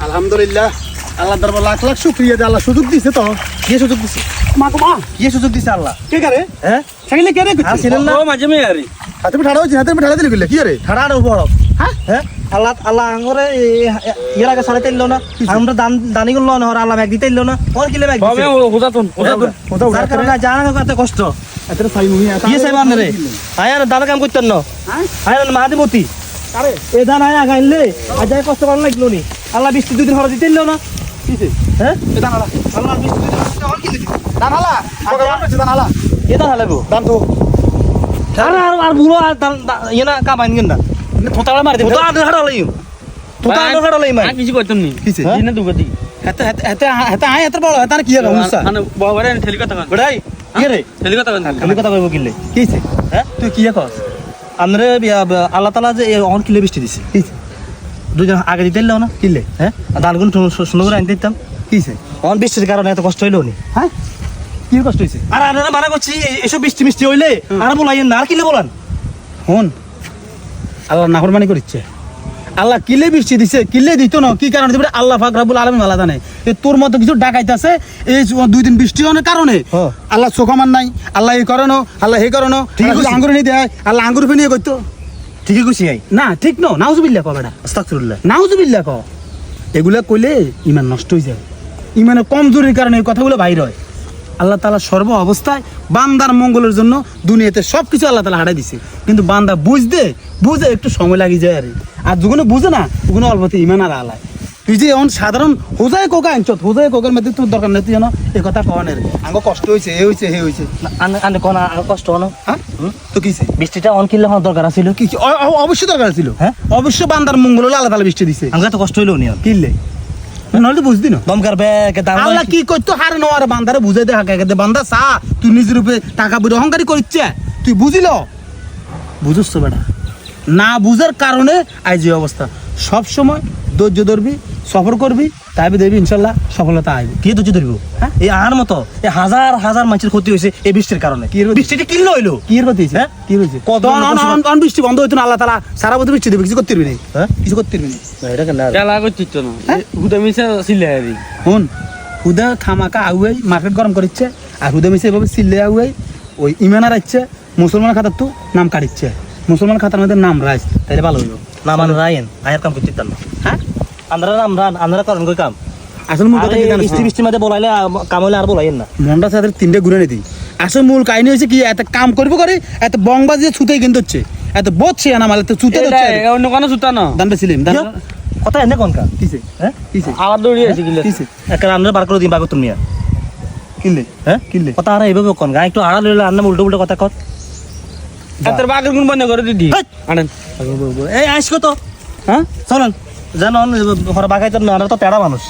আলহামদুলিল্লাহ আল্লাহ দরবার লাখ লাখ শুকরিয়া দে আল্লাহ সুযোগ দিছে তো কি সুযোগ দিছে মা গো মা কি সুযোগ দিছে আল্লাহ কে করে হ্যাঁ সাইলে কে রে ছিলেন না ও মাঝে মেয়ে আরে হাতে ঠাড়া হইছে হাতে ঠাড়া দিলি কি রে ঠাড়ার উপর হ্যাঁ হ্যাঁ আল্লাহ আল্লাহ আঙ্গরে ইয়ার আগে সাড়ে তেললো না আমরা দানি গুলো না আল্লাহ ব্যাগ দিতে ইল্লো না ওর কিলে ব্যাগ বাবা হুদাতুন যার কারণে জানা কত কষ্ট এত সাই মুহি কি সাই মানে রে আয়ার দাদা কাম করতেন না হ্যাঁ আয়ার মাহাদিমতি আরে এ ধান আয়া গাইলে আজ কষ্ট করার লাগলো নি আল্লাহ বৃষ্টি দুদিন হরে দিতে ইল্লো না কিছে হ্যাঁ এটা নালা আল্লাহ বৃষ্টি দুদিন হরে হল কি দিতে দানালা তোকে মারছে দানালা এ ধান হালাবো দান তো আর বুড়ো আর ইয়ে না কামাইন কেন না থোতালা মার দে তোতা আদর হাড়া লইও তোতা আদর হাড়া লই মাই আর কিছু করতেন নি কিছে দিনে দুগতি হাতে হাতে হাতে হাতে আয় এত বড় হাতে কি হবে মুসা মানে বাবারে ঠেলি কথা কান বড়াই কি রে ঠেলি কথা কান আমি কথা কইব কিলে কিছে হ্যাঁ তুই কি কস আমরে আল্লাহ তাআলা যে অন কিলে বৃষ্টি দিছে কিছে দুজন আগে দিতে ইল্লো না কিলে হ্যাঁ দানগুন সুন্দর করে আনতে দিতাম কিছে অন বৃষ্টির কারণে এত কষ্ট হইলো নি হ্যাঁ কি কষ্ট হইছে আর আপনারা মানা করছি এসব বৃষ্টি মিষ্টি হইলে আর বলাইয়েন না আর কিলে বলান হন আল্লাহ নাফরমানি করিচ্ছে আল্লাহ কিলে বৃষ্টি দিছে কিলে দিত না কি কারণে দিবে আল্লাহ পাক রব্বুল আলামিন ভালো জানে এ তোর মতো কিছু ডাকাইতাছে এই দুই দিন বৃষ্টি হওয়ার কারণে হ্যাঁ। আল্লাহ চোখামান নাই আল্লাহ এই করনো আল্লাহ হে করনো ঠিক আছে। আঙ্গুর নিয়ে দেয় আল্লাহ আঙ্গুর ফিনিয়ে করতো ঠিকই কইছি আই না ঠিক ন নাউজুবিল্লাহ ক বেটা আস্তাগফিরুল্লাহ নাউজুবিল্লাহ ক এগুলা কইলে ইমান নষ্ট হয়ে যায় ইমানের কমজোরির কারণে এই কথাগুলো বাইর হয় আল্লাহ তাআলা সর্ব অবস্থায় বান্দার মঙ্গলের জন্য দুনিয়াতে সব কিছু আল্লাহ তাআলা হারাই দিছে কিন্তু বান্দা বুঝে একটু সময় লাগি যায় আর যখন বুঝে না তখন অল্পতে ইমান আর আলায় তুই যে এখন সাধারণ হোজাই কোকা আনছত হোজাই কোকার মধ্যে তোর দরকার নেই তুই জানো এই কথা কনের আঙ্গ কষ্ট হয়েছে এ হয়েছে হে হয়েছে আনে কোন আর কষ্ট হলো হ্যাঁ তো কিছে বৃষ্টিটা অন কিলে হওয়ার দরকার ছিল কি অবশ্যই দরকার ছিল হ্যাঁ? অবশ্যই বান্দার মঙ্গল হলে আল্লাহ তাআলা বৃষ্টি দিছে আমাকে তো কষ্ট হইলো নি কিনলে নইলে বুঝদি না দমকার ব্যাগ দাম আল্লাহ কি করতো হার নেওয়ার বান্দারে বুঝাই দে হাঁকা দে বান্দা চা তুই নিজের রূপে টাকা বুড়ে অহংকারী করিচ্ছে তুই বুঝিল বুঝছ তো বেটা না বুঝার কারণে আজ এই অবস্থা সব সময় ধৈর্য ধরবি সফর করবি তাই দেখবি ইনশাল্লাহ সফলতা আসবে কি ধৈর্য ধরবো হ্যাঁ এই আর মতো এই হাজার হাজার মানুষের ক্ষতি হয়েছে এই বৃষ্টির কারণে কি হইলো? বৃষ্টিটা কিনলো হইলো কি এর কথা হয়েছে হ্যাঁ? কি হয়েছে কত অন বৃষ্টি বন্ধ হইতো না আল্লাহ তালা সারা বছর বৃষ্টি দেবে কিছু করতে পারবি না হ্যাঁ? কিছু করতে পারবি না এটা কেন তেলা করছিস না হুদা মিশা ছিলে আরে হন হুদা খামাকা আউয়াই মার্কেট গরম করিচ্ছে আর হুদা মিশে এভাবে সিল্লে আউয়াই ওই ইমানার আসছে মুসলমান খাতার তো নাম কাটিচ্ছে মুসলমান খাতার মধ্যে নাম রাইস তাইলে ভালো হইব না মানে রায়েন আয়ার কাম করতে না হ্যাঁ আমরা নাম রান আমরা করেন কই কাম আসল মূল কথা কি জানো বৃষ্টি বৃষ্টির মধ্যে বলাইলে কাম হইলে আর বলাইন না মনটা সাথে তিনটে ঘুরে নিতি আসল মূল কাহিনী হয়েছে কি এত কাম করবো করে এত বংবাজি ছুতেই কিন্তু হচ্ছে এত বচ্ছে না মালে তো ছুতে হচ্ছে অন্য কোনো সুতা না দান বেছিলাম দান কথা এনে কোন কা কিসে হ্যাঁ কিসে আবার দৌড়ি আছে গিলা কিসে একটা আমরা বার করে দিন বাগত তুমি কিনলে হ্যাঁ কিনলে কথা আর এইভাবে কোন গা একটু আড়াল হইলে আন্না উল্টো উল্টো কথা কত তোর বাগের গুণ বন্ধ করে দিদি আনেন এই আইস কত হ্যাঁ চলেন জানো ঘরে বাগাইতে না তো তেড়া মানুষ